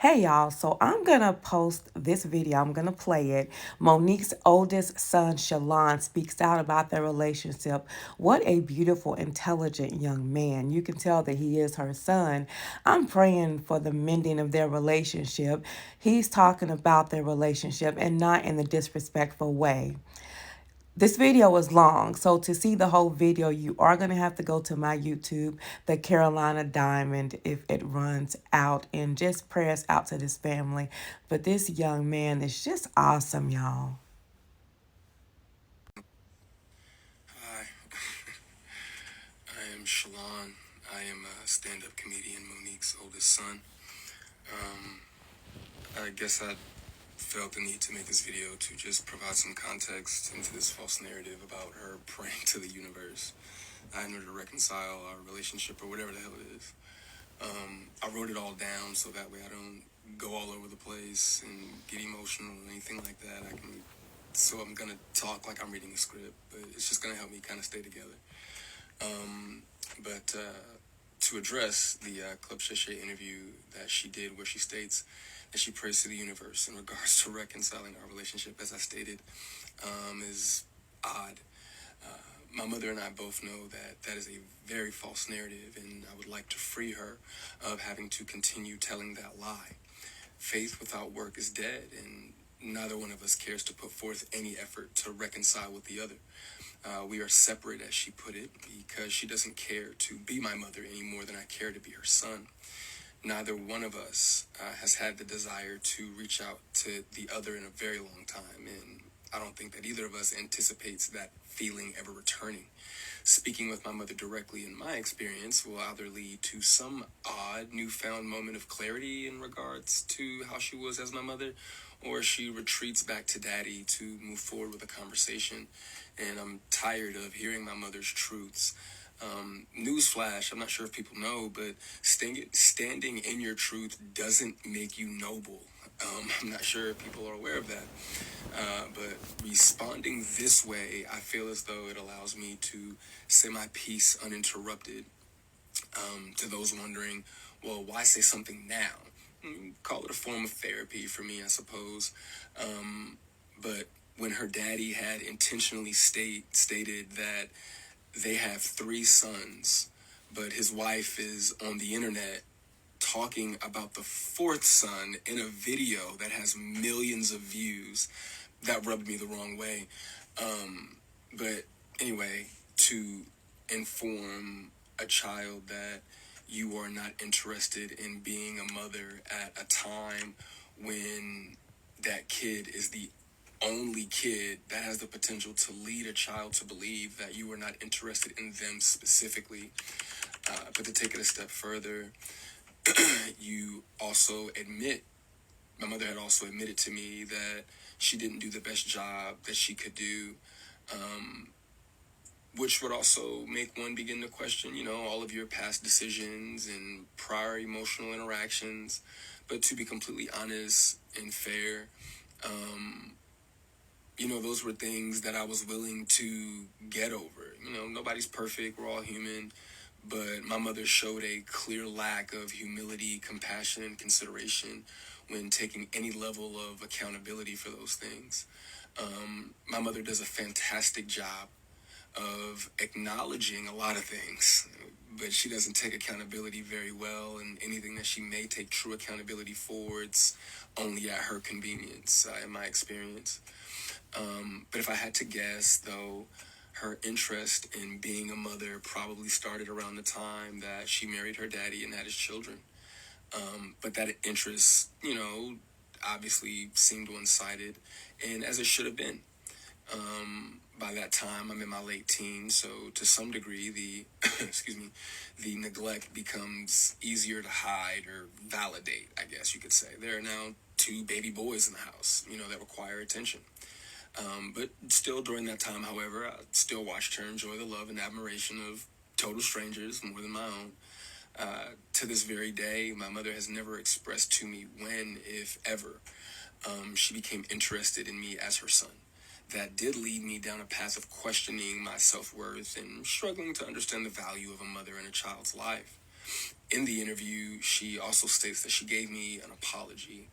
Hey y'all, so I'm gonna post this video, I'm gonna play it. Monique's oldest son, Shalon, speaks out about their relationship. What a beautiful, intelligent young man. You can tell that he is her son. I'm praying for the mending of their relationship. He's talking about their relationship and not in the disrespectful way. This video is long, so to see the whole video, you are going to have to go to my YouTube, the Carolina Diamond, if it runs out, and just prayers out to this family. But this young man is just awesome, y'all. Hi, I am Shalon. I am a stand-up comedian, Monique's oldest son. Um, I guess I felt the need to make this video to just provide some context into this false narrative about her praying to the universe in order to reconcile our relationship or whatever the hell it is. I wrote it all down so that way I don't go all over the place and get emotional or anything like that. So I'm gonna talk like I'm reading a script, but it's just gonna help me kind of stay together. But to address the Club Shay Shay interview that she did, where she states that she prays to the universe in regards to reconciling our relationship, as I stated, is odd. My mother and I both know that that is a very false narrative, and I would like to free her of having to continue telling that lie. Faith without work is dead, and neither one of us cares to put forth any effort to reconcile with the other. We are separate, as she put it, because she doesn't care to be my mother any more than I care to be her son. Neither one of us has had the desire to reach out to the other in a very long time, and I don't think that either of us anticipates that feeling ever returning. Speaking with my mother directly, in my experience, will either lead to some odd newfound moment of clarity in regards to how she was as my mother, or she retreats back to daddy to move forward with a conversation. And I'm tired of hearing my mother's truths. Newsflash, I'm not sure if people know, but standing in your truth doesn't make you noble. I'm not sure if people are aware of that. But responding this way, I feel as though it allows me to say my piece uninterrupted. To those wondering, well, why say something now? Call it a form of therapy for me, I suppose. But when her daddy had intentionally stated that they have three sons, but his wife is on the internet talking about the fourth son in a video that has millions of views, that rubbed me the wrong way. But anyway, to inform a child that you are not interested in being a mother at a time when that kid is the only kid that has the potential to lead a child to believe that you are not interested in them specifically. But to take it a step further, you also admit, my mother had also admitted to me that she didn't do the best job that she could do, which would also make one begin to question, all of your past decisions and prior emotional interactions. But to be completely honest and fair, those were things that I was willing to get over. Nobody's perfect, we're all human. But my mother showed a clear lack of humility, compassion, and consideration when taking any level of accountability for those things. My mother does a fantastic job of acknowledging a lot of things, but she doesn't take accountability very well, and anything that she may take true accountability for, it's only at her convenience, in my experience. But if I had to guess, though, her interest in being a mother probably started around the time that she married her daddy and had his children. But that interest, obviously seemed one-sided, and as it should have been. By that time, I'm in my late teens, so to some degree, the excuse me, the neglect becomes easier to hide or validate. I guess you could say there are now two baby boys in the house, that require attention. But still, during that time, however, I still watched her enjoy the love and admiration of total strangers more than my own. To this very day, my mother has never expressed to me when, if ever, she became interested in me as her son. That did lead me down a path of questioning my self-worth and struggling to understand the value of a mother in a child's life. In the interview, she also states that she gave me an apology,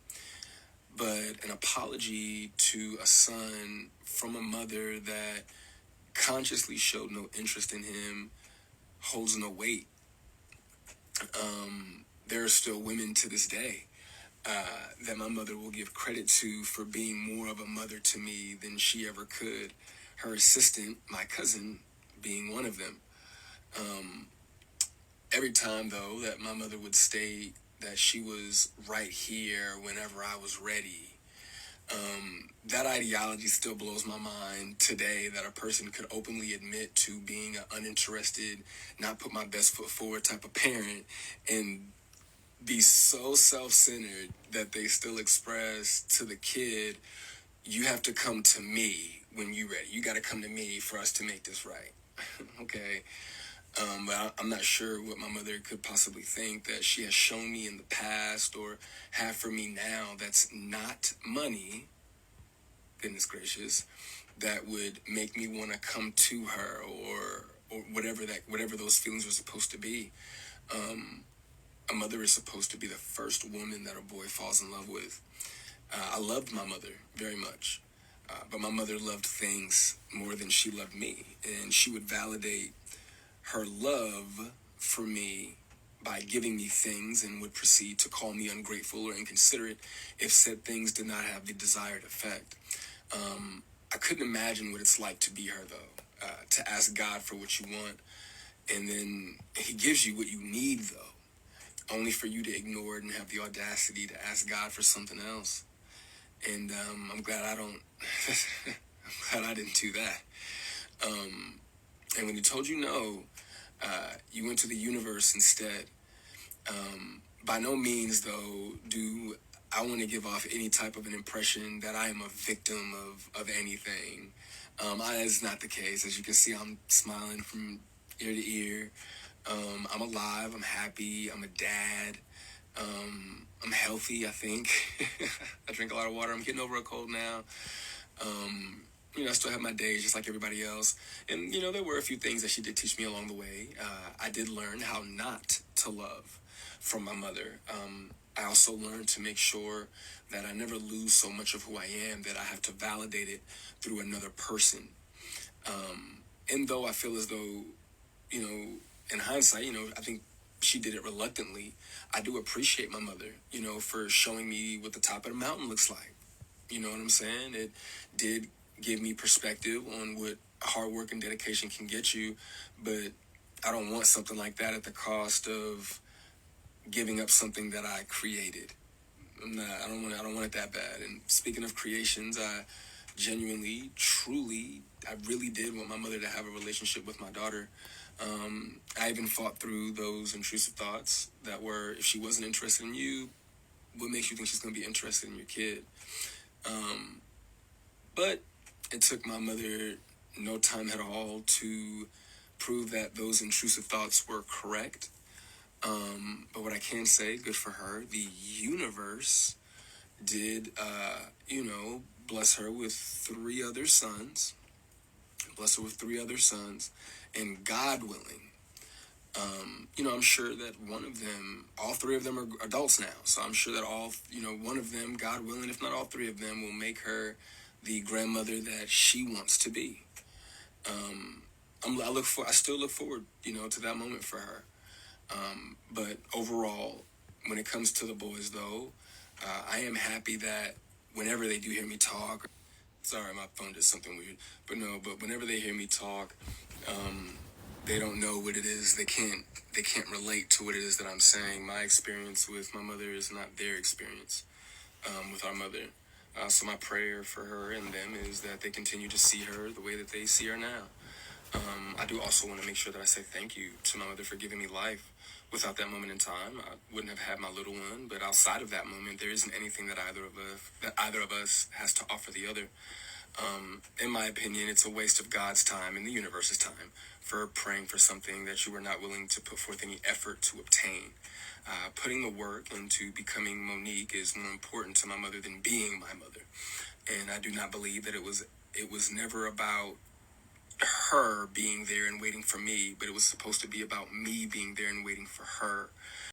but an apology to a son from a mother that consciously showed no interest in him holds no weight. There are still women to this day that my mother will give credit to for being more of a mother to me than she ever could. Her assistant, my cousin, being one of them. Every time, though, that my mother would state that she was right here whenever I was ready, that ideology still blows my mind today, that a person could openly admit to being an uninterested, not put my best foot forward type of parent and be so self-centered that they still express to the kid, you have to come to me when you're ready. You got to come to me for us to make this right. Okay. But I'm not sure what my mother could possibly think that she has shown me in the past or have for me now that's not money, goodness gracious, that would make me want to come to her or whatever those feelings are supposed to be. A mother is supposed to be the first woman that a boy falls in love with. I loved my mother very much, but my mother loved things more than she loved me, and she would validate her love for me by giving me things and would proceed to call me ungrateful or inconsiderate if said things did not have the desired effect. I couldn't imagine what it's like to be her, though, to ask God for what you want, and then he gives you what you need, though, only for you to ignore it and have the audacity to ask God for something else. And I'm glad I don't, I'm glad I didn't do that. And when he told you no, you went to the universe instead. By no means, though, do I want to give off any type of an impression that I am a victim of anything. That is not the case. As you can see, I'm smiling from ear to ear. I'm alive. I'm happy. I'm a dad. I'm healthy, I think. I drink a lot of water. I'm getting over a cold now. I still have my days just like everybody else. And, there were a few things that she did teach me along the way. I did learn how not to love from my mother. I also learned to make sure that I never lose so much of who I am that I have to validate it through another person. And though I feel as though, in hindsight, I think she did it reluctantly, I do appreciate my mother, for showing me what the top of the mountain looks like. You know what I'm saying? It did give me perspective on what hard work and dedication can get you, but I don't want something like that at the cost of giving up something that I created. I don't want it that bad. And speaking of creations, I genuinely, truly, I really did want my mother to have a relationship with my daughter. I even fought through those intrusive thoughts that were, if she wasn't interested in you, what makes you think she's going to be interested in your kid? But it took my mother no time at all to prove that those intrusive thoughts were correct. But what I can say, good for her, the universe did, bless her with three other sons. And God willing, I'm sure that all three of them are adults now. So I'm sure that one of them, God willing, if not all three of them, will make her the grandmother that she wants to be. I still look forward, to that moment for her. But overall, when it comes to the boys, though, I am happy that whenever they do hear me talk, sorry, my phone did something weird, but whenever they hear me talk, they don't know what it is. They can't relate to what it is that I'm saying. My experience with my mother is not their experience with our mother. So my prayer for her and them is that they continue to see her the way that they see her now. I do also want to make sure that I say thank you to my mother for giving me life. Without that moment in time, I wouldn't have had my little one. But outside of that moment, there isn't anything that either of us has to offer the other. In my opinion, it's a waste of God's time and the universe's time for praying for something that you were not willing to put forth any effort to obtain. Putting the work into becoming Monique is more important to my mother than being my mother. And I do not believe that it was never about her being there and waiting for me, but it was supposed to be about me being there and waiting for her.